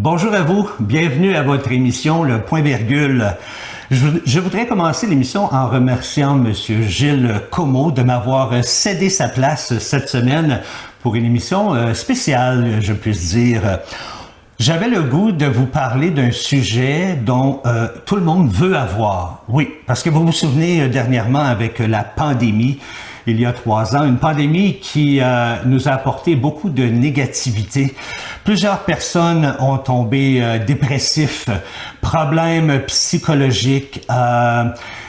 Bonjour à vous, bienvenue à votre émission Le Point Virgule. Je voudrais commencer l'émission en remerciant M. Gilles Comeau de m'avoir cédé sa place cette semaine pour une émission spéciale, je puisse dire. J'avais le goût de vous parler d'un sujet dont tout le monde veut avoir. Oui, parce que vous vous souvenez dernièrement avec la pandémie, il y a 3 ans, une pandémie qui nous a apporté beaucoup de négativité. Plusieurs personnes ont tombé dépressifs, problèmes psychologiques,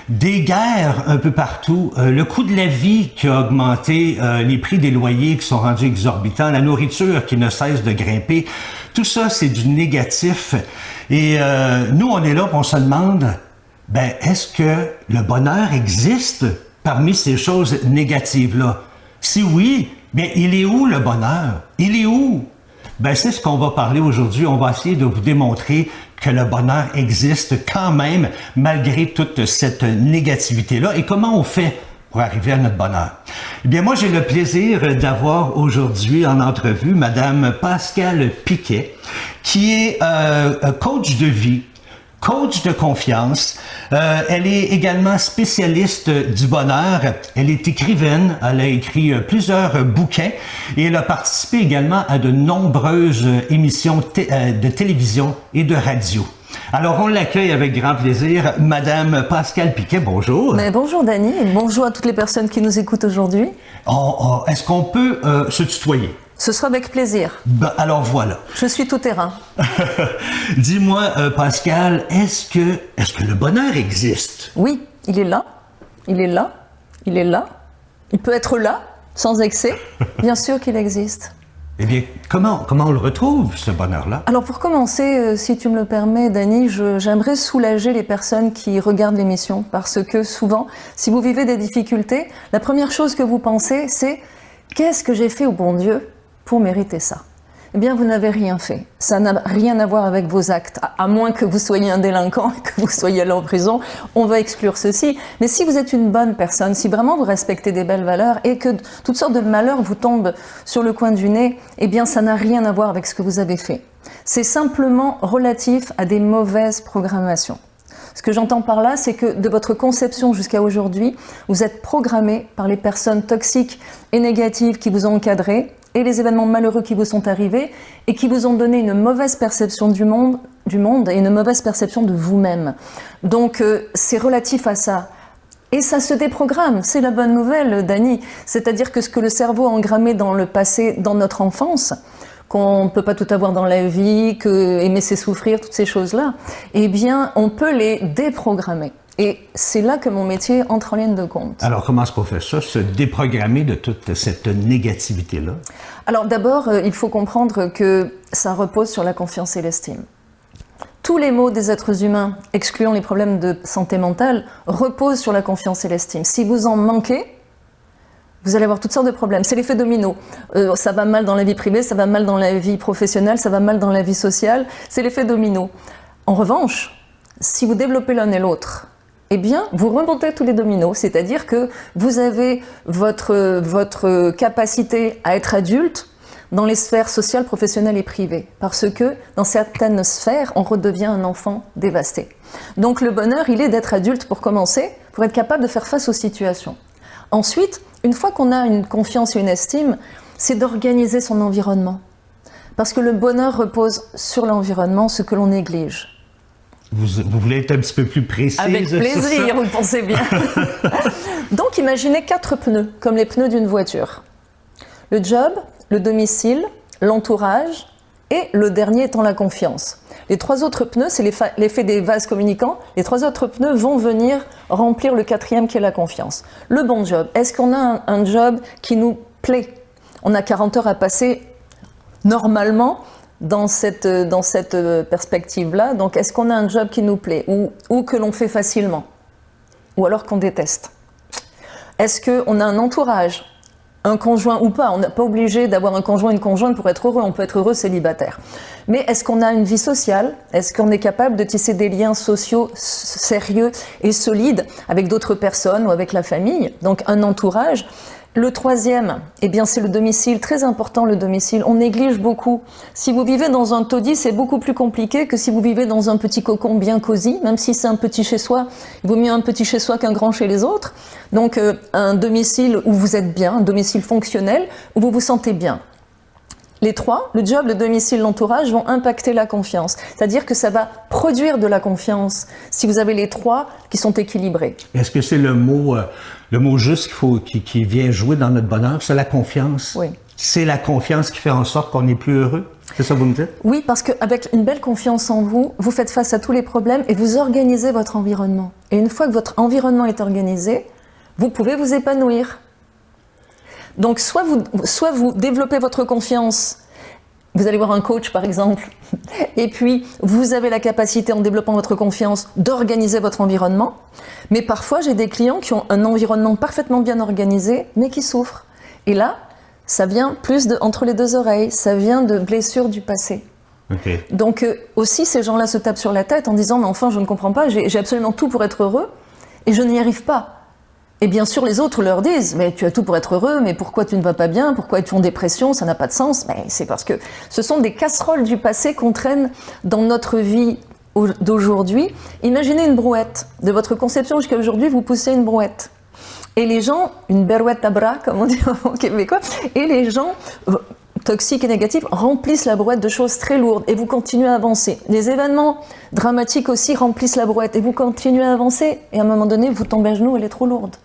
des guerres un peu partout, le coût de la vie qui a augmenté, les prix des loyers qui sont rendus exorbitants, la nourriture qui ne cesse de grimper. Tout ça, c'est du négatif. Et nous, on est là, on se demande, est-ce que le bonheur existe parmi ces choses négatives-là? Si oui, il est où le bonheur? Il est où? C'est ce qu'on va parler aujourd'hui. On va essayer de vous démontrer que le bonheur existe quand même, malgré toute cette négativité-là. Et comment on fait pour arriver à notre bonheur? Moi, j'ai le plaisir d'avoir aujourd'hui en entrevue Madame Pascale Piquet, qui est coach de vie, coach de confiance. Elle est également spécialiste du bonheur. Elle est écrivaine. Elle a écrit plusieurs bouquins et elle a participé également à de nombreuses émissions de télévision et de radio. Alors, on l'accueille avec grand plaisir. Madame Pascale Piquet, bonjour. Bonjour Dany, et bonjour à toutes les personnes qui nous écoutent aujourd'hui. Est-ce qu'on peut se tutoyer? Ce sera avec plaisir. Alors voilà. Je suis tout terrain. Dis-moi, Pascale, est-ce que le bonheur existe? Oui, il est là. Il est là. Il est là. Il peut être là, sans excès. Bien sûr qu'il existe. Eh bien, comment on le retrouve, ce bonheur-là? Alors pour commencer, si tu me le permets, Dany, j'aimerais soulager les personnes qui regardent l'émission, parce que souvent, si vous vivez des difficultés, la première chose que vous pensez, c'est « Qu'est-ce que j'ai fait au bon Dieu pour mériter ça ?» Eh bien, vous n'avez rien fait. Ça n'a rien à voir avec vos actes, à moins que vous soyez un délinquant, que vous soyez allé en prison, on va exclure ceci. Mais si vous êtes une bonne personne, si vraiment vous respectez des belles valeurs et que toutes sortes de malheurs vous tombent sur le coin du nez, eh bien, ça n'a rien à voir avec ce que vous avez fait. C'est simplement relatif à des mauvaises programmations. Ce que j'entends par là, c'est que de votre conception jusqu'à aujourd'hui, vous êtes programmé par les personnes toxiques et négatives qui vous ont encadré, et les événements malheureux qui vous sont arrivés et qui vous ont donné une mauvaise perception du monde et une mauvaise perception de vous-même. Donc c'est relatif à ça. Et ça se déprogramme, c'est la bonne nouvelle, Dany. C'est-à-dire que ce que le cerveau a engrammé dans le passé, dans notre enfance, qu'on ne peut pas tout avoir dans la vie, que aimer c'est souffrir, toutes ces choses-là, eh bien on peut les déprogrammer. Et c'est là que mon métier entre en ligne de compte. Alors, comment est-ce qu'on fait ça, se déprogrammer de toute cette négativité-là? Alors d'abord, il faut comprendre que ça repose sur la confiance et l'estime. Tous les maux des êtres humains, excluant les problèmes de santé mentale, reposent sur la confiance et l'estime. Si vous en manquez, vous allez avoir toutes sortes de problèmes. C'est l'effet domino. Ça va mal dans la vie privée, ça va mal dans la vie professionnelle, ça va mal dans la vie sociale. C'est l'effet domino. En revanche, si vous développez l'un et l'autre, eh bien, vous remontez tous les dominos, c'est-à-dire que vous avez votre capacité à être adulte dans les sphères sociales, professionnelles et privées. Parce que dans certaines sphères, on redevient un enfant dévasté. Donc le bonheur, il est d'être adulte pour commencer, pour être capable de faire face aux situations. Ensuite, une fois qu'on a une confiance et une estime, c'est d'organiser son environnement. Parce que le bonheur repose sur l'environnement, ce que l'on néglige. Vous voulez être un petit peu plus précise? Avec plaisir, vous le pensez bien. Donc imaginez 4 pneus, comme les pneus d'une voiture. Le job, le domicile, l'entourage et le dernier étant la confiance. Les 3 autres pneus, c'est l'effet des vases communicants. Les 3 autres pneus vont venir remplir le 4e qui est la confiance. Le bon job, est-ce qu'on a un job qui nous plaît? On a 40 heures à passer normalement dans cette perspective-là. Donc, est-ce qu'on a un job qui nous plaît ou que l'on fait facilement? Ou alors qu'on déteste? Est-ce qu'on a un entourage? Un conjoint ou pas? On n'est pas obligé d'avoir un conjoint ou une conjointe pour être heureux. On peut être heureux célibataire. Mais est-ce qu'on a une vie sociale? Est-ce qu'on est capable de tisser des liens sociaux sérieux et solides avec d'autres personnes ou avec la famille? Donc, un entourage. Le troisième, eh bien, c'est le domicile. Très important, le domicile. On néglige beaucoup. Si vous vivez dans un taudis, c'est beaucoup plus compliqué que si vous vivez dans un petit cocon bien cosy. Même si c'est un petit chez-soi, il vaut mieux un petit chez-soi qu'un grand chez les autres. Donc, un domicile où vous êtes bien, un domicile fonctionnel, où vous vous sentez bien. Les trois, le job, le domicile, l'entourage, vont impacter la confiance. C'est-à-dire que ça va produire de la confiance si vous avez les trois qui sont équilibrés. Est-ce que c'est le mot juste qui vient jouer dans notre bonheur? C'est la confiance? Oui. C'est la confiance qui fait en sorte qu'on est plus heureux? C'est ça que vous me dites? Oui, parce qu'avec une belle confiance en vous, vous faites face à tous les problèmes et vous organisez votre environnement. Et une fois que votre environnement est organisé, vous pouvez vous épanouir. Donc, soit vous développez votre confiance, vous allez voir un coach par exemple, et puis vous avez la capacité en développant votre confiance d'organiser votre environnement. Mais parfois, j'ai des clients qui ont un environnement parfaitement bien organisé, mais qui souffrent. Et là, ça vient plus entre les deux oreilles, ça vient de blessures du passé. Okay. Donc aussi, ces gens-là se tapent sur la tête en disant « Mais enfin, je ne comprends pas, j'ai absolument tout pour être heureux, et je n'y arrive pas ». Et bien sûr, les autres leur disent « Mais tu as tout pour être heureux, mais pourquoi tu ne vas pas bien? Pourquoi es-tu en dépression? Ça n'a pas de sens. » Mais c'est parce que ce sont des casseroles du passé qu'on traîne dans notre vie d'aujourd'hui. Imaginez une brouette. De votre conception jusqu'à aujourd'hui, vous poussez une brouette. Et les gens, une berouette à bras, comme on dit en québécois, et les gens toxiques et négatifs remplissent la brouette de choses très lourdes et vous continuez à avancer. Les événements dramatiques aussi remplissent la brouette et vous continuez à avancer. Et à un moment donné, vous tombez à genoux, elle est trop lourde.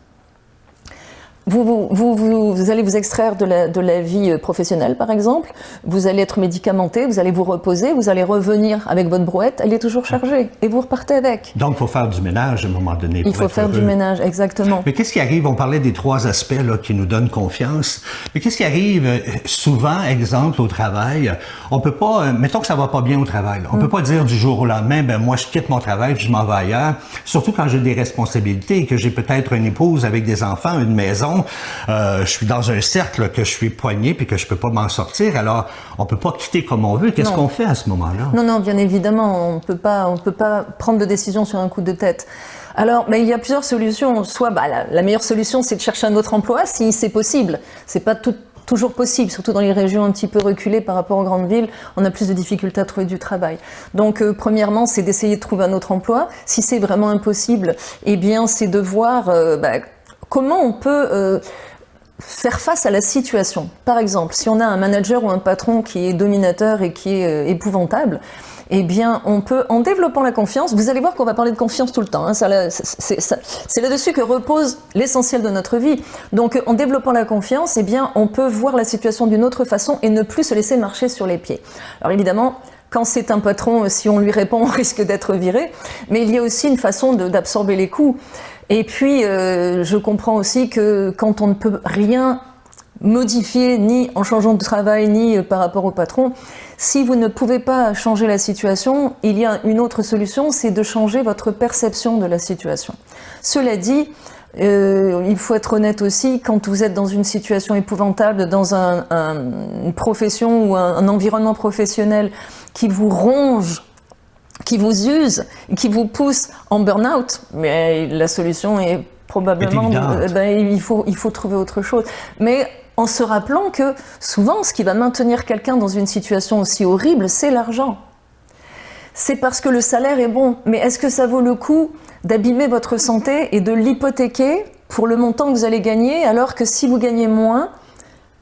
Vous allez vous extraire de la vie professionnelle, par exemple. Vous allez être médicamenté, vous allez vous reposer, vous allez revenir avec votre brouette, elle est toujours chargée, et vous repartez avec. Donc, il faut faire du ménage à un moment donné. Il faut faire du ménage, exactement. Mais qu'est-ce qui arrive? On parlait des trois aspects là, qui nous donnent confiance. Mais qu'est-ce qui arrive souvent, exemple, au travail? On peut pas, mettons que ça va pas bien au travail. Là. On peut pas dire du jour au lendemain, ben moi, je quitte mon travail puis je m'en vais ailleurs. Surtout quand j'ai des responsabilités, que j'ai peut-être une épouse avec des enfants, une maison. Je suis dans un cercle que je suis poigné puis que je peux pas m'en sortir. Alors, on peut pas quitter comme on veut. Qu'est-ce qu'on fait à ce moment-là? Non, bien évidemment, on peut pas prendre de décision sur un coup de tête. Alors, mais il y a plusieurs solutions. Soit, la meilleure solution, c'est de chercher un autre emploi, si c'est possible. C'est pas toujours possible, surtout dans les régions un petit peu reculées par rapport aux grandes villes, on a plus de difficultés à trouver du travail. Donc, premièrement, c'est d'essayer de trouver un autre emploi. Si c'est vraiment impossible, eh bien, c'est de voir comment on peut faire face à la situation. Par exemple, si on a un manager ou un patron qui est dominateur et qui est épouvantable, eh bien, on peut, en développant la confiance, vous allez voir qu'on va parler de confiance tout le temps, hein, c'est là-dessus que repose l'essentiel de notre vie. Donc, en développant la confiance, eh bien, on peut voir la situation d'une autre façon et ne plus se laisser marcher sur les pieds. Alors évidemment, quand c'est un patron, si on lui répond, on risque d'être viré, mais il y a aussi une façon d'absorber les coups. Et puis, je comprends aussi que quand on ne peut rien modifier, ni en changeant de travail, ni par rapport au patron, si vous ne pouvez pas changer la situation, il y a une autre solution, c'est de changer votre perception de la situation. Cela dit, il faut être honnête aussi, quand vous êtes dans une situation épouvantable, dans une profession ou un environnement professionnel qui vous ronge, qui vous use, qui vous pousse en burn-out, mais la solution est probablement, il faut trouver autre chose. Mais en se rappelant que souvent, ce qui va maintenir quelqu'un dans une situation aussi horrible, c'est l'argent. C'est parce que le salaire est bon, mais est-ce que ça vaut le coup d'abîmer votre santé et de l'hypothéquer pour le montant que vous allez gagner, alors que si vous gagnez moins,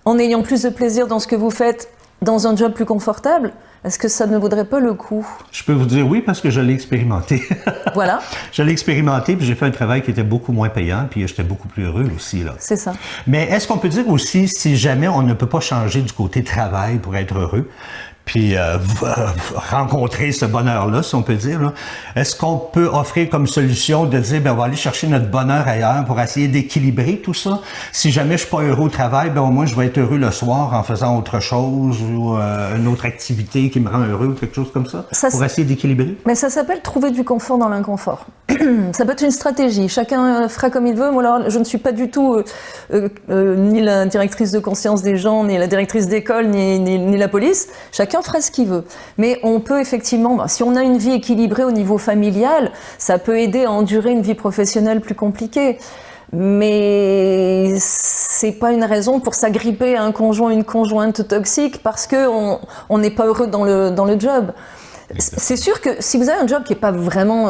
en ayant plus de plaisir dans ce que vous faites, dans un job plus confortable, est-ce que ça ne vaudrait pas le coup? Je peux vous dire oui parce que je l'ai expérimenté. Voilà. Je l'ai expérimenté puis j'ai fait un travail qui était beaucoup moins payant puis j'étais beaucoup plus heureux aussi, là. C'est ça. Mais est-ce qu'on peut dire aussi, si jamais on ne peut pas changer du côté travail pour être heureux, puis rencontrer ce bonheur-là, si on peut dire, là, est-ce qu'on peut offrir comme solution de dire, on va aller chercher notre bonheur ailleurs pour essayer d'équilibrer tout ça? Si jamais je suis pas heureux au travail, au moins je vais être heureux le soir en faisant autre chose ou une autre activité qui me rend heureux ou quelque chose comme ça pour essayer d'équilibrer? Mais ça s'appelle trouver du confort dans l'inconfort. Ça peut être une stratégie. Chacun fera comme il veut. Moi, alors, je ne suis pas du tout ni la directrice de conscience des gens, ni la directrice d'école, ni la police. Chacun fera ce qu'il veut. Mais on peut effectivement, si on a une vie équilibrée au niveau familial, ça peut aider à endurer une vie professionnelle plus compliquée. Mais c'est pas une raison pour s'agripper à un conjoint, une conjointe toxique parce que on n'est pas heureux dans le job. C'est sûr que si vous avez un job qui n'est pas vraiment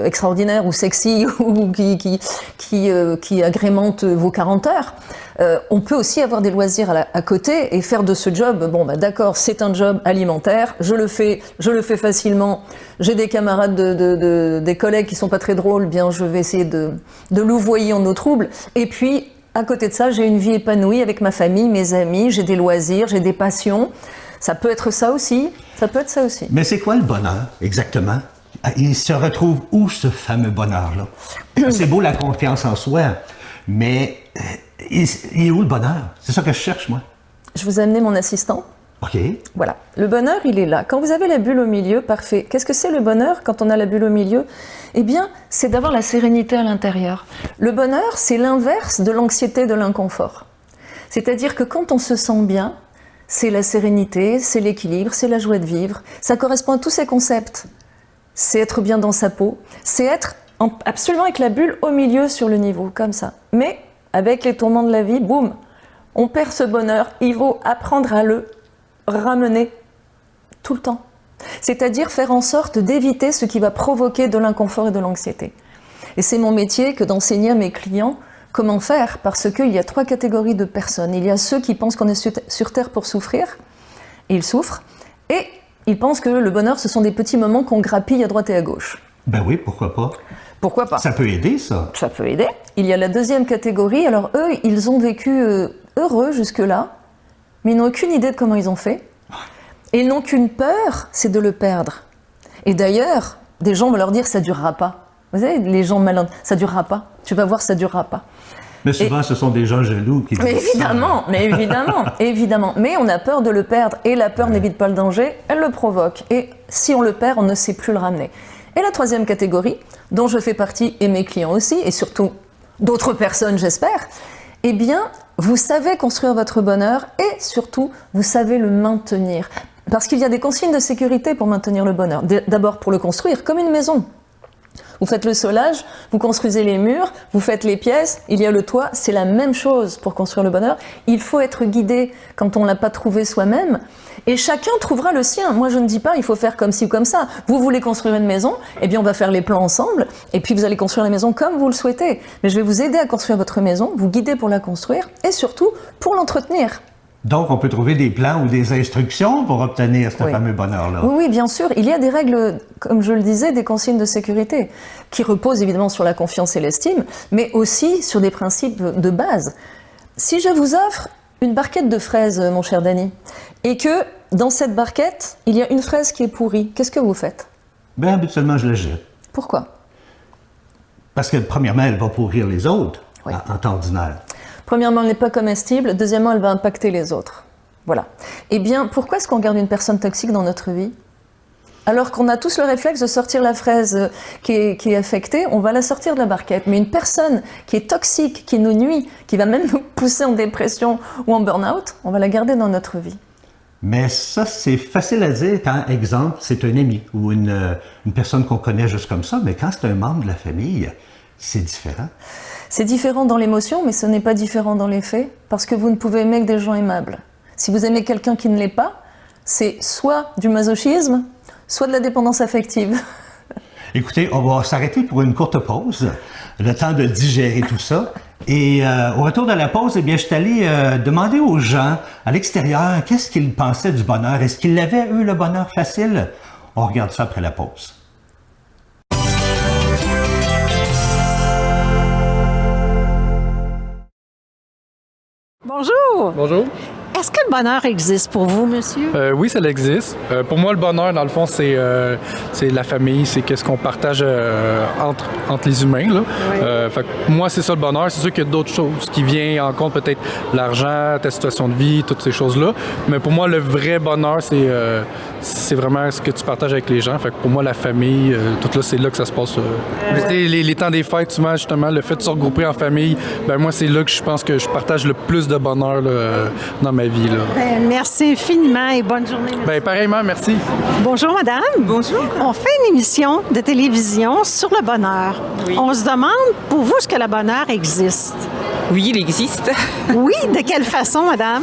extraordinaire ou sexy ou qui agrémente vos 40 heures, on peut aussi avoir des loisirs à côté et faire de ce job, bon bah d'accord, c'est un job alimentaire, je le fais facilement, j'ai des camarades, des collègues qui sont pas très drôles, bien je vais essayer de louvoyer en eau trouble, et puis à côté de ça, j'ai une vie épanouie avec ma famille, mes amis, j'ai des loisirs, j'ai des passions. Ça peut être ça aussi, ça peut être ça aussi. Mais c'est quoi le bonheur, exactement? Il se retrouve où, ce fameux bonheur-là? C'est beau la confiance en soi, mais il est où le bonheur? C'est ça que je cherche, moi. Je vous ai amené mon assistant. OK. Voilà. Le bonheur, il est là. Quand vous avez la bulle au milieu, parfait. Qu'est-ce que c'est le bonheur quand on a la bulle au milieu? Eh bien, c'est d'avoir la sérénité à l'intérieur. Le bonheur, c'est l'inverse de l'anxiété, de l'inconfort. C'est-à-dire que quand on se sent bien, c'est la sérénité, c'est l'équilibre, c'est la joie de vivre. Ça correspond à tous ces concepts. C'est être bien dans sa peau, c'est être absolument avec la bulle au milieu sur le niveau, comme ça. Mais avec les tourments de la vie, boum, on perd ce bonheur. Il faut apprendre à le ramener tout le temps. C'est-à-dire faire en sorte d'éviter ce qui va provoquer de l'inconfort et de l'anxiété. Et c'est mon métier que d'enseigner à mes clients comment faire, parce qu'il y a 3 catégories de personnes. Il y a ceux qui pensent qu'on est sur Terre pour souffrir, et ils souffrent, et ils pensent que le bonheur, ce sont des petits moments qu'on grappille à droite et à gauche. Ben oui, pourquoi pas? Pourquoi pas? Ça peut aider, ça. Ça peut aider. Il y a la deuxième catégorie, alors eux, ils ont vécu heureux jusque-là, mais ils n'ont aucune idée de comment ils ont fait, et ils n'ont qu'une peur, c'est de le perdre. Et d'ailleurs, des gens vont leur dire « ça durera pas ». Vous savez, les gens malins, ça durera pas. Tu vas voir, ça durera pas. Mais souvent, ce sont des gens jaloux qui disent évidemment, ça. Mais évidemment. Mais on a peur de le perdre. Et la peur n'évite pas le danger, elle le provoque. Et si on le perd, on ne sait plus le ramener. Et la troisième catégorie, dont je fais partie, et mes clients aussi, et surtout d'autres personnes, j'espère, eh bien, vous savez construire votre bonheur et surtout, vous savez le maintenir. Parce qu'il y a des consignes de sécurité pour maintenir le bonheur. D'abord, pour le construire, comme une maison. Vous faites le solage, vous construisez les murs, vous faites les pièces, il y a le toit, c'est la même chose pour construire le bonheur. Il faut être guidé quand on ne l'a pas trouvé soi-même, et chacun trouvera le sien. Moi je ne dis pas il faut faire comme ci ou comme ça. Vous voulez construire une maison, eh bien on va faire les plans ensemble, et puis vous allez construire la maison comme vous le souhaitez. Mais je vais vous aider à construire votre maison, vous guider pour la construire, et surtout pour l'entretenir. Donc, on peut trouver des plans ou des instructions pour obtenir ce fameux bonheur-là. Oui, bien sûr. Il y a des règles, comme je le disais, des consignes de sécurité, qui reposent évidemment sur la confiance et l'estime, mais aussi sur des principes de base. Si je vous offre une barquette de fraises, mon cher Danny, et que dans cette barquette, il y a une fraise qui est pourrie, qu'est-ce que vous faites? Bien, habituellement, je la jette. Pourquoi? Parce que, premièrement, elle va pourrir les autres, oui. en temps ordinaire. Premièrement, elle n'est pas comestible. Deuxièmement, elle va impacter les autres. Voilà. Eh bien, pourquoi est-ce qu'on garde une personne toxique dans notre vie? Alors qu'on a tous le réflexe de sortir la fraise qui est affectée, on va la sortir de la barquette. Mais une personne qui est toxique, qui nous nuit, qui va même nous pousser en dépression ou en burn-out, on va la garder dans notre vie. Mais ça, c'est facile à dire quand, exemple, c'est un ami ou une personne qu'on connaît juste comme ça, mais quand c'est un membre de la famille, c'est différent. C'est différent dans l'émotion, mais ce n'est pas différent dans les faits, parce que vous ne pouvez aimer que des gens aimables. Si vous aimez quelqu'un qui ne l'est pas, c'est soit du masochisme, soit de la dépendance affective. Écoutez, on va s'arrêter pour une courte pause, le temps de digérer tout ça. Et au retour de la pause, eh bien, je suis allé demander aux gens à l'extérieur qu'est-ce qu'ils pensaient du bonheur. Est-ce qu'ils avaient, eux, le bonheur facile? On regarde ça après la pause. Bonjour. Bonjour. Est-ce que le bonheur existe pour vous, monsieur? Oui, ça existe. Pour moi, le bonheur, dans le fond, c'est la famille, c'est qu'est-ce qu'on partage entre les humains. Là. Oui. Fait que moi, c'est ça le bonheur. C'est sûr qu'il y a d'autres choses qui viennent en compte, peut-être l'argent, ta situation de vie, toutes ces choses-là. Mais pour moi, le vrai bonheur, c'est vraiment ce que tu partages avec les gens. Fait que pour moi, la famille, tout là, c'est là que ça se passe. Les temps des fêtes, souvent, justement, le fait de se regrouper en famille, ben moi, c'est là que je pense que je partage le plus de bonheur là, dans ma ma vie. Là. Ben, merci infiniment et bonne journée. Ben, pareillement, merci. Bonjour, madame. Bonjour. On fait une émission de télévision sur le bonheur. Oui. On se demande, pour vous, est-ce que le bonheur existe? Oui, il existe. Oui, de quelle façon, madame?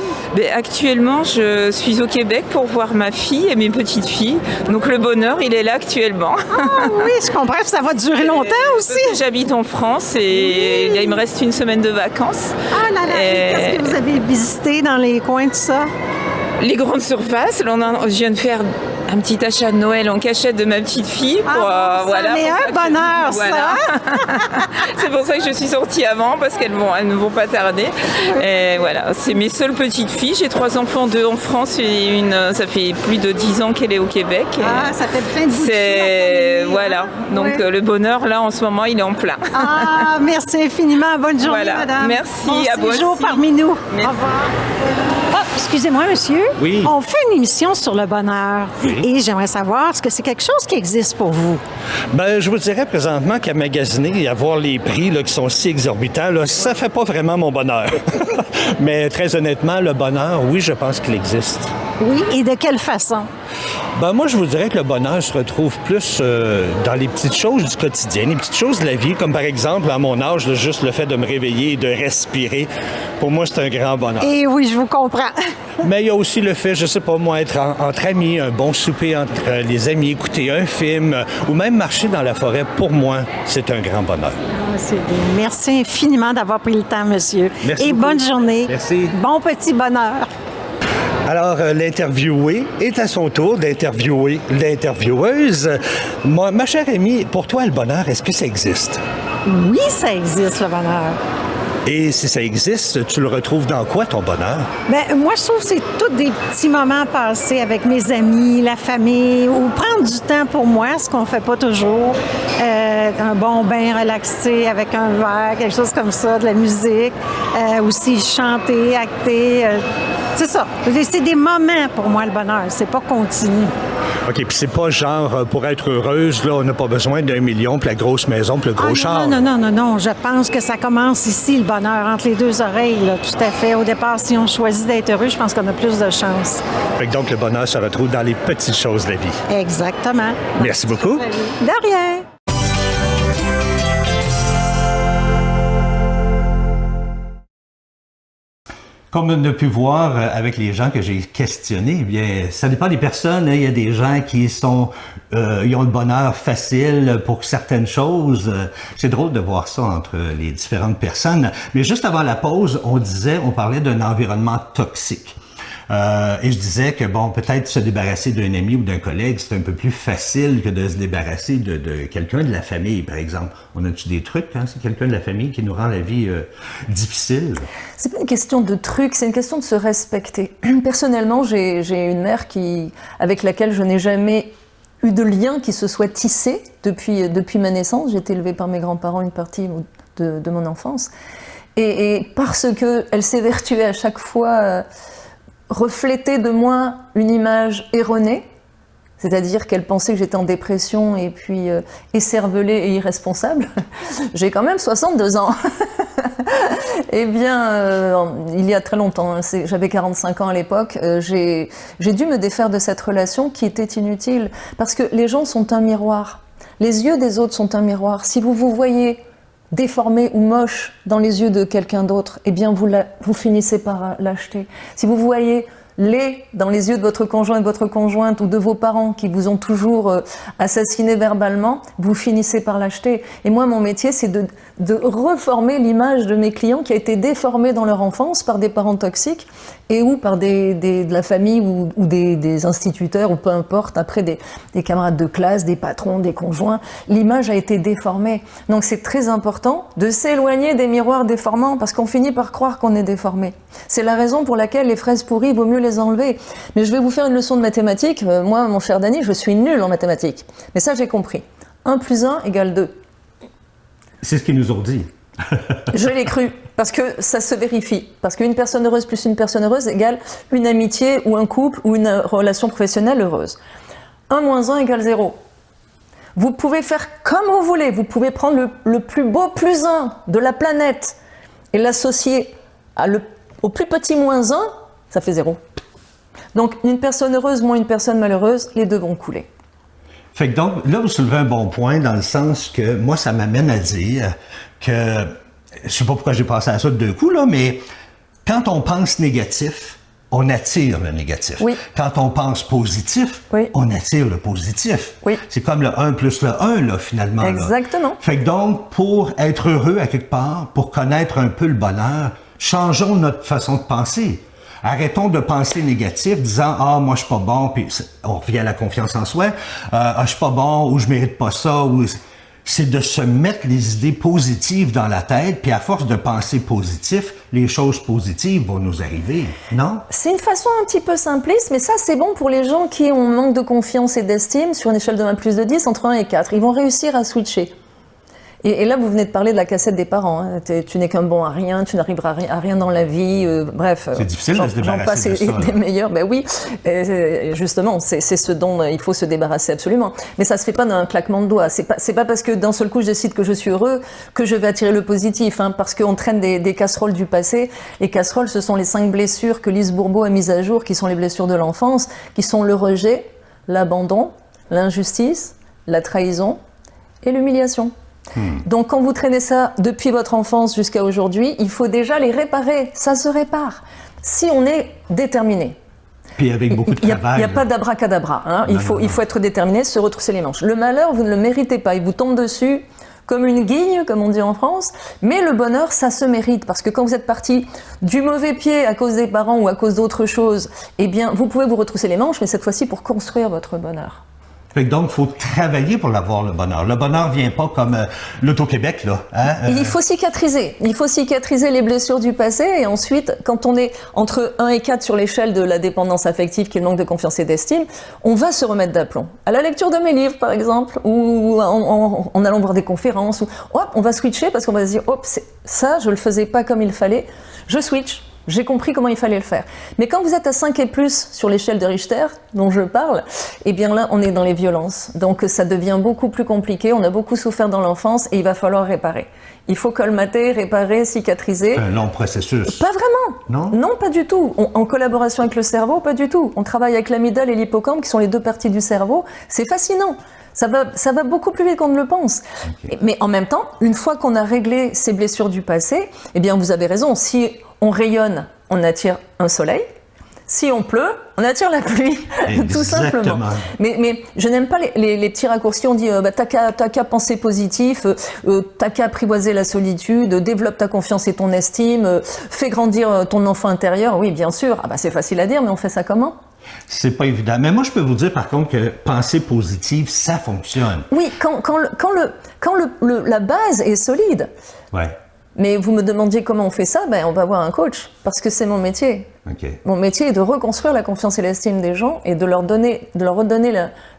Actuellement, je suis au Québec pour voir ma fille et mes petites filles. Donc le bonheur, il est là actuellement. Ah oui, je comprends. Ça va durer longtemps aussi. Parce que j'habite en France et il me reste une semaine de vacances. Ah là là, qu'est-ce que vous avez visité dans les coins, tout ça? Les grandes surfaces, là, je viens de faire un petit achat de Noël en cachette de ma petite fille. Pour, ça met un bonheur, ça. C'est pour ça que je suis sortie avant, parce qu'elles ne vont pas tarder. Et voilà, c'est mes seules petites filles. J'ai 3 enfants, 2 en France et ça fait plus de 10 ans qu'elle est au Québec. Ah, ça fait plein de bouts. Voilà, donc le bonheur, là, en ce moment, il est en plein. Ah, merci infiniment. Bonne journée, madame. Merci, à vous aussi. Bonjour parmi nous. Merci. Au revoir. Ah, excusez-moi, monsieur. Oui. On fait une émission sur le bonheur. Oui. Et j'aimerais savoir, est-ce que c'est quelque chose qui existe pour vous? Ben, je vous dirais présentement qu'à magasiner et à voir les prix là, qui sont si exorbitants, là, ça fait pas vraiment mon bonheur. Mais très honnêtement, le bonheur, oui, je pense qu'il existe. Oui, et de quelle façon? Ben, moi, je vous dirais que le bonheur se retrouve plus dans les petites choses du quotidien, les petites choses de la vie, comme par exemple, à mon âge, là, juste le fait de me réveiller et de respirer. Pour moi, c'est un grand bonheur. Et oui, je vous comprends. Mais il y a aussi le fait, je sais pas moi, être entre amis, un bon souper entre les amis, écouter un film ou même marcher dans la forêt. Pour moi, c'est un grand bonheur. Ah, c'est bien. Merci infiniment d'avoir pris le temps, monsieur. Merci et beaucoup. bonne journée. Merci. Bon petit bonheur. Alors, l'interviewé est à son tour d'interviewer l'intervieweuse. Ma chère Amy, pour toi, le bonheur, est-ce que ça existe? Oui, ça existe, le bonheur. Et si ça existe, tu le retrouves dans quoi, ton bonheur? Bien, moi, je trouve que c'est tous des petits moments passés avec mes amis, la famille, ou prendre du temps pour moi, ce qu'on fait pas toujours. Un bon bain relaxé avec un verre, quelque chose comme ça, de la musique. Aussi chanter, acter. C'est ça. C'est des moments pour moi, le bonheur. C'est pas continu. OK, puis c'est pas genre, pour être heureuse, là, on n'a pas besoin d'1 million, puis la grosse maison, puis le gros char. Non. Je pense que ça commence ici, le bonheur, entre les deux oreilles, là, tout à fait. Au départ, si on choisit d'être heureux, je pense qu'on a plus de chance. Fait que donc, le bonheur se retrouve dans les petites choses de la vie. Exactement. Merci beaucoup. De rien. Comme on a pu voir avec les gens que j'ai questionnés, eh bien, ça dépend des personnes. Hein. Il y a des gens qui ils ont le bonheur facile pour certaines choses. C'est drôle de voir ça entre les différentes personnes. Mais juste avant la pause, on parlait d'un environnement toxique. Et je disais que, bon, peut-être se débarrasser d'un ami ou d'un collègue, c'est un peu plus facile que de se débarrasser de quelqu'un de la famille, par exemple. On a-tu des trucs, hein? C'est quelqu'un de la famille qui nous rend la vie difficile? C'est pas une question de trucs, c'est une question de se respecter. Personnellement, j'ai une mère avec laquelle je n'ai jamais eu de lien qui se soit tissé depuis ma naissance. J'ai été élevée par mes grands-parents une partie de mon enfance. Et parce qu'elle s'évertuait à chaque fois... refléter de moi une image erronée, c'est-à-dire qu'elle pensait que j'étais en dépression et puis écervelée et irresponsable. J'ai quand même 62 ans. Eh bien, il y a très longtemps, hein, j'avais 45 ans à l'époque, j'ai dû me défaire de cette relation qui était inutile, parce que les gens sont un miroir. Les yeux des autres sont un miroir. Si vous vous voyez déformé ou moche dans les yeux de quelqu'un d'autre, eh bien vous finissez par l'acheter. Si vous voyez laid dans les yeux de votre conjoint, de votre conjointe ou de vos parents qui vous ont toujours assassiné verbalement, vous finissez par l'acheter. Et moi, mon métier, c'est de reformer l'image de mes clients qui a été déformée dans leur enfance par des parents toxiques et ou par de la famille ou des instituteurs ou peu importe, après des camarades de classe, des patrons, des conjoints. L'image a été déformée. Donc c'est très important de s'éloigner des miroirs déformants parce qu'on finit par croire qu'on est déformé. C'est la raison pour laquelle les fraises pourries, il vaut mieux les enlever. Mais je vais vous faire une leçon de mathématiques. Moi, mon cher Danny, je suis nul en mathématiques. Mais ça, j'ai compris. 1 + 1 = 2. C'est ce qu'ils nous ont dit. Je l'ai cru, parce que ça se vérifie. Parce qu'une personne heureuse plus une personne heureuse égale une amitié ou un couple ou une relation professionnelle heureuse. 1 - 1 = 0. Vous pouvez faire comme vous voulez. Vous pouvez prendre le plus beau +1 de la planète et l'associer au plus petit -1 ça fait 0. Donc, une personne heureuse moins une personne malheureuse, les deux vont couler. Fait que donc, là, vous soulevez un bon point dans le sens que moi, ça m'amène à dire que, je sais pas pourquoi j'ai passé à ça de deux coups, là, mais quand on pense négatif, on attire le négatif. Oui. Quand on pense positif, oui. on attire le positif. Oui. C'est comme le 1 plus le 1, là, finalement. Exactement. Là. Fait que donc, pour être heureux à quelque part, pour connaître un peu le bonheur, changeons notre façon de penser. Arrêtons de penser négatif, disant « Ah, moi, je suis pas bon », puis on revient à la confiance en soi. « Ah, je suis pas bon » ou « Je mérite pas ça » ou... C'est de se mettre les idées positives dans la tête, puis à force de penser positif, les choses positives vont nous arriver, non? C'est une façon un petit peu simpliste, mais ça, c'est bon pour les gens qui ont manque de confiance et d'estime sur une échelle de 1 plus de 10, entre 1 et 4. Ils vont réussir à switcher. Et là, vous venez de parler de la cassette des parents. Hein. Tu n'es qu'un bon à rien, tu n'arriveras à rien dans la vie. Bref, c'est difficile de se débarrasser de ça. J'en passe des meilleurs. Ben oui, justement, c'est ce dont il faut se débarrasser absolument. Mais ça se fait pas d'un claquement de doigts. C'est pas parce que d'un seul coup je décide que je suis heureux que je vais attirer le positif. Hein, parce qu'on traîne des casseroles du passé. Les casseroles, ce sont les 5 blessures que Lise Bourbeau a mises à jour, qui sont les blessures de l'enfance, qui sont le rejet, l'abandon, l'injustice, la trahison et l'humiliation. Donc quand vous traînez ça depuis votre enfance jusqu'à aujourd'hui, il faut déjà les réparer. Ça se répare. Si on est déterminé. Puis avec beaucoup de travail. Il n'y a pas d'abracadabra. Hein. Il faut être déterminé, se retrousser les manches. Le malheur, vous ne le méritez pas. Il vous tombe dessus comme une guigne, comme on dit en France. Mais le bonheur, ça se mérite. Parce que quand vous êtes parti du mauvais pied à cause des parents ou à cause d'autre chose, eh bien, vous pouvez vous retrousser les manches, mais cette fois-ci pour construire votre bonheur. Donc, il faut travailler pour l'avoir, le bonheur. Le bonheur vient pas comme l'Auto-Québec, là. Hein? Il faut cicatriser. Il faut cicatriser les blessures du passé et ensuite, quand on est entre 1 et 4 sur l'échelle de la dépendance affective, qui est le manque de confiance et d'estime, on va se remettre d'aplomb. À la lecture de mes livres, par exemple, ou en allant voir des conférences, ou hop, on va switcher parce qu'on va se dire, hop, ça, je le faisais pas comme il fallait, je switch. J'ai compris comment il fallait le faire. Mais quand vous êtes à 5 et plus sur l'échelle de Richter, dont je parle, eh bien là, on est dans les violences. Donc ça devient beaucoup plus compliqué, on a beaucoup souffert dans l'enfance et il va falloir réparer. Il faut colmater, réparer, cicatriser. C'est un long processus. Pas vraiment. Non? Non, pas du tout. En collaboration avec le cerveau, pas du tout. On travaille avec l'amygdale et l'hippocampe, qui sont les deux parties du cerveau. C'est fascinant. Ça va beaucoup plus vite qu'on ne le pense. Okay. Mais en même temps, une fois qu'on a réglé ces blessures du passé, eh bien, vous avez raison. Si on rayonne, on attire un soleil. Si on pleut, on attire la pluie, tout simplement. Mais je n'aime pas les petits raccourcis. On dit t'as qu'à penser positif, t'as qu'à apprivoiser la solitude, développe ta confiance et ton estime, fais grandir ton enfant intérieur. Oui, bien sûr. Ah bah c'est facile à dire, mais on fait ça comment? C'est pas évident. Mais moi, je peux vous dire par contre que penser positive, ça fonctionne. Oui, quand la base est solide. Ouais. Mais vous me demandiez comment on fait ça, ben on va voir un coach, parce que c'est mon métier. Okay. Mon métier est de reconstruire la confiance et l'estime des gens et de leur redonner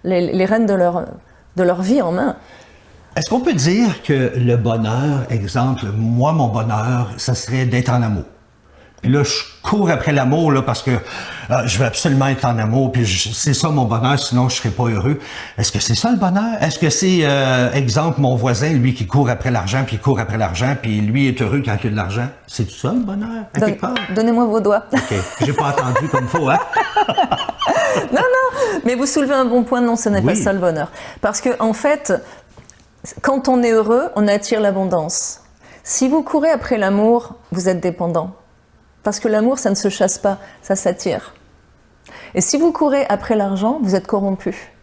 les rênes de leur vie en main. Est-ce qu'on peut dire que le bonheur, exemple, moi, mon bonheur, ça serait d'être en amour? Puis là, je cours après l'amour là parce que je veux absolument être en amour, puis c'est ça mon bonheur, sinon je serais pas heureux. Est-ce que c'est ça le bonheur? Est-ce que c'est, exemple, mon voisin, lui qui court après l'argent, puis il court après l'argent, puis lui est heureux quand il a de l'argent? C'est tout ça le bonheur? Donnez-moi vos doigts. OK. J'ai pas entendu comme il faut, hein? Non, mais vous soulevez un bon point, non, ce n'est pas ça le bonheur. Parce que, en fait, quand on est heureux, on attire l'abondance. Si vous courez après l'amour, vous êtes dépendant. Parce que l'amour, ça ne se chasse pas, ça s'attire. Et si vous courez après l'argent, vous êtes corrompu.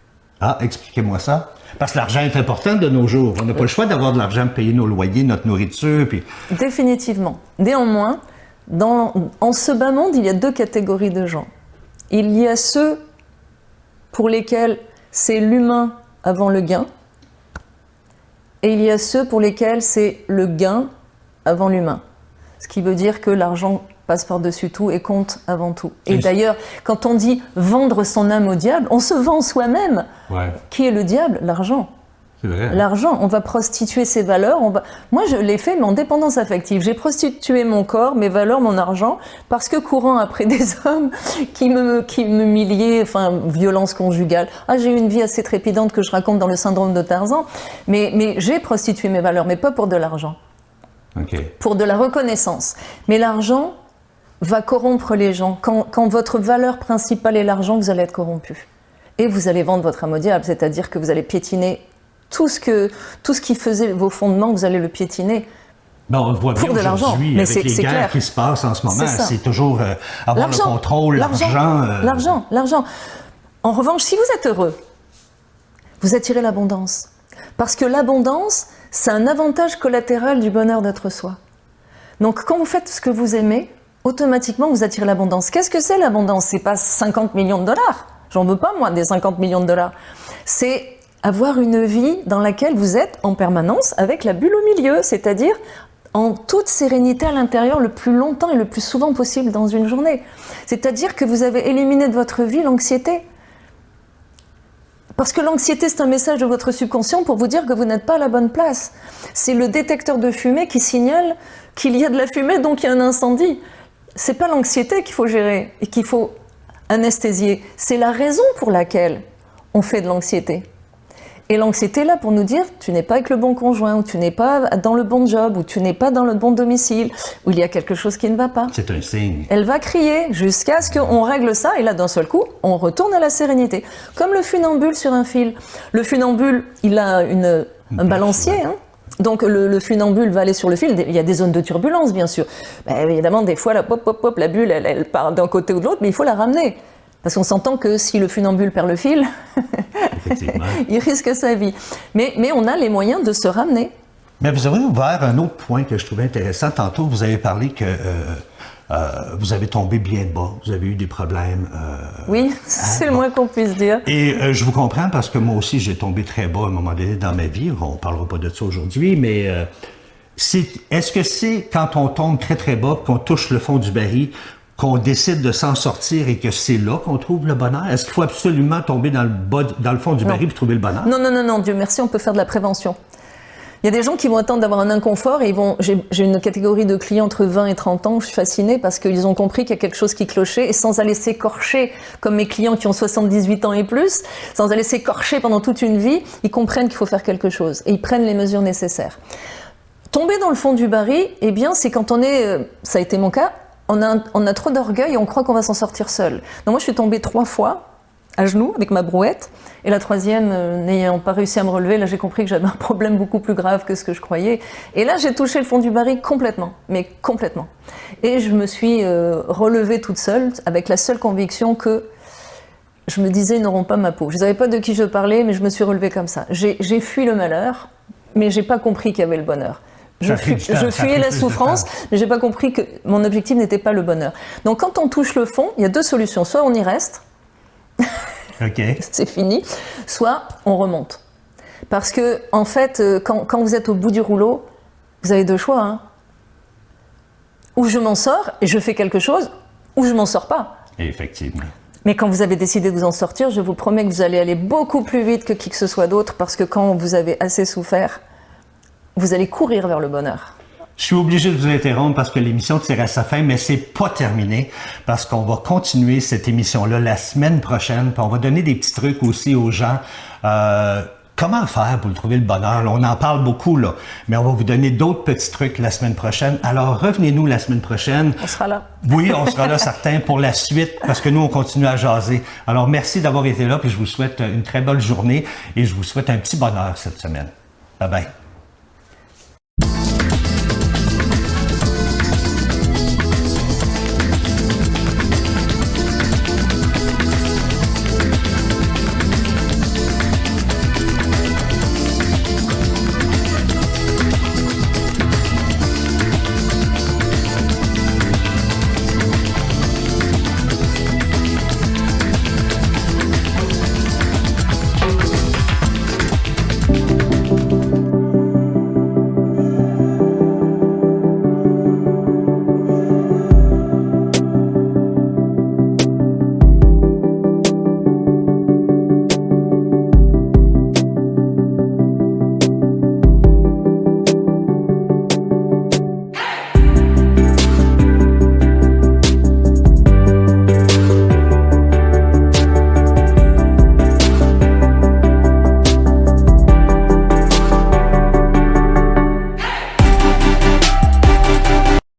Ah, expliquez-moi ça. Parce que l'argent est important de nos jours. On n'a pas le choix d'avoir de l'argent pour payer nos loyers, notre nourriture. Puis... Définitivement. Néanmoins, en ce bas monde, il y a 2 catégories de gens. Il y a ceux pour lesquels c'est l'humain avant le gain, et il y a ceux pour lesquels c'est le gain avant l'humain. Ce qui veut dire que l'argent passe par-dessus tout et compte avant tout. Et d'ailleurs, quand on dit vendre son âme au diable, on se vend soi-même. Ouais. Qui est le diable? L'argent. C'est vrai. L'argent, on va prostituer ses valeurs. Moi, je l'ai fait, mais en dépendance affective. J'ai prostitué mon corps, mes valeurs, mon argent, parce que courant après des hommes qui m'humiliaient, enfin, violence conjugale. Ah, j'ai eu une vie assez trépidante que je raconte dans le syndrome de Tarzan. Mais j'ai prostitué mes valeurs, mais pas pour de l'argent. Okay. Pour de la reconnaissance. Mais l'argent va corrompre les gens. Quand votre valeur principale est l'argent, vous allez être corrompu. Et vous allez vendre votre âme au diable, c'est-à-dire que vous allez piétiner tout ce qui faisait vos fondements, vous allez le piétiner. Ben, on le voit bien aujourd'hui avec les guerres qui se passent en ce moment. C'est toujours avoir le contrôle, l'argent. En revanche, si vous êtes heureux, vous attirez l'abondance. Parce que l'abondance, c'est un avantage collatéral du bonheur d'être soi. Donc quand vous faites ce que vous aimez, automatiquement vous attirez l'abondance. Qu'est-ce que c'est l'abondance? C'est pas 50 millions de dollars. J'en veux pas moi des 50 millions de dollars. C'est avoir une vie dans laquelle vous êtes en permanence avec la bulle au milieu, c'est-à-dire en toute sérénité à l'intérieur le plus longtemps et le plus souvent possible dans une journée. C'est-à-dire que vous avez éliminé de votre vie l'anxiété. Parce que l'anxiété, c'est un message de votre subconscient pour vous dire que vous n'êtes pas à la bonne place. C'est le détecteur de fumée qui signale qu'il y a de la fumée, donc il y a un incendie. C'est pas l'anxiété qu'il faut gérer et qu'il faut anesthésier. C'est la raison pour laquelle on fait de l'anxiété. Et l'anxiété est là pour nous dire tu n'es pas avec le bon conjoint, ou tu n'es pas dans le bon job, ou tu n'es pas dans le bon domicile, ou il y a quelque chose qui ne va pas. C'est un signe. Elle va crier jusqu'à ce qu'on règle ça, et là d'un seul coup, on retourne à la sérénité. Comme le funambule sur un fil. Le funambule, il a un balancier, hein. Donc le funambule va aller sur le fil, il y a des zones de turbulence bien sûr. Ben, évidemment des fois la bulle elle part d'un côté ou de l'autre, mais il faut la ramener. Parce qu'on s'entend que si le funambule perd le fil, il risque sa vie. Mais on a les moyens de se ramener. Mais vous avez ouvert un autre point que je trouvais intéressant. Tantôt, vous avez parlé que vous avez tombé bien bas, vous avez eu des problèmes. Oui, c'est le moins qu'on puisse dire. Et je vous comprends parce que moi aussi, j'ai tombé très bas à un moment donné dans ma vie. On ne parlera pas de ça aujourd'hui, mais est-ce que c'est quand on tombe très très bas, qu'on touche le fond du baril, qu'on décide de s'en sortir et que c'est là qu'on trouve le bonheur? Est-ce qu'il faut absolument tomber dans le fond du baril pour trouver le bonheur? Non, Dieu merci, on peut faire de la prévention. Il y a des gens qui vont attendre d'avoir un inconfort et j'ai une catégorie de clients entre 20 et 30 ans, je suis fascinée parce qu'ils ont compris qu'il y a quelque chose qui clochait et sans aller s'écorcher, comme mes clients qui ont 78 ans et plus, sans aller s'écorcher pendant toute une vie, ils comprennent qu'il faut faire quelque chose et ils prennent les mesures nécessaires. Tomber dans le fond du baril, eh bien, c'est quand on est, ça a été mon cas, on a trop d'orgueil et on croit qu'on va s'en sortir seul. Donc moi, je suis tombée 3 fois à genoux avec ma brouette et la 3e, n'ayant pas réussi à me relever, là j'ai compris que j'avais un problème beaucoup plus grave que ce que je croyais. Et là, j'ai touché le fond du baril complètement, mais complètement. Et je me suis relevée toute seule avec la seule conviction que je me disais, ils n'auront pas ma peau. Je ne savais pas de qui je parlais, mais je me suis relevée comme ça. J'ai fui le malheur, mais j'ai pas compris qu'il y avait le bonheur. Je fuyais la souffrance, mais j'ai pas compris que mon objectif n'était pas le bonheur. Donc quand on touche le fond, il y a 2 solutions. Soit on y reste, c'est fini, soit on remonte. Parce que en fait, quand vous êtes au bout du rouleau, vous avez 2 choix. Hein. Ou je m'en sors et je fais quelque chose, ou je m'en sors pas. Effectivement. Mais quand vous avez décidé de vous en sortir, je vous promets que vous allez aller beaucoup plus vite que qui que ce soit d'autre, parce que quand vous avez assez souffert, vous allez courir vers le bonheur. Je suis obligé de vous interrompre parce que l'émission tire à sa fin, mais c'est pas terminé parce qu'on va continuer cette émission-là la semaine prochaine. Puis on va donner des petits trucs aussi aux gens. Comment faire pour trouver le bonheur? Là, on en parle beaucoup, là, mais on va vous donner d'autres petits trucs la semaine prochaine. Alors, revenez-nous la semaine prochaine. On sera là. Oui, on sera là, certains, pour la suite, parce que nous, on continue à jaser. Alors, merci d'avoir été là, puis je vous souhaite une très bonne journée et je vous souhaite un petit bonheur cette semaine. Bye-bye.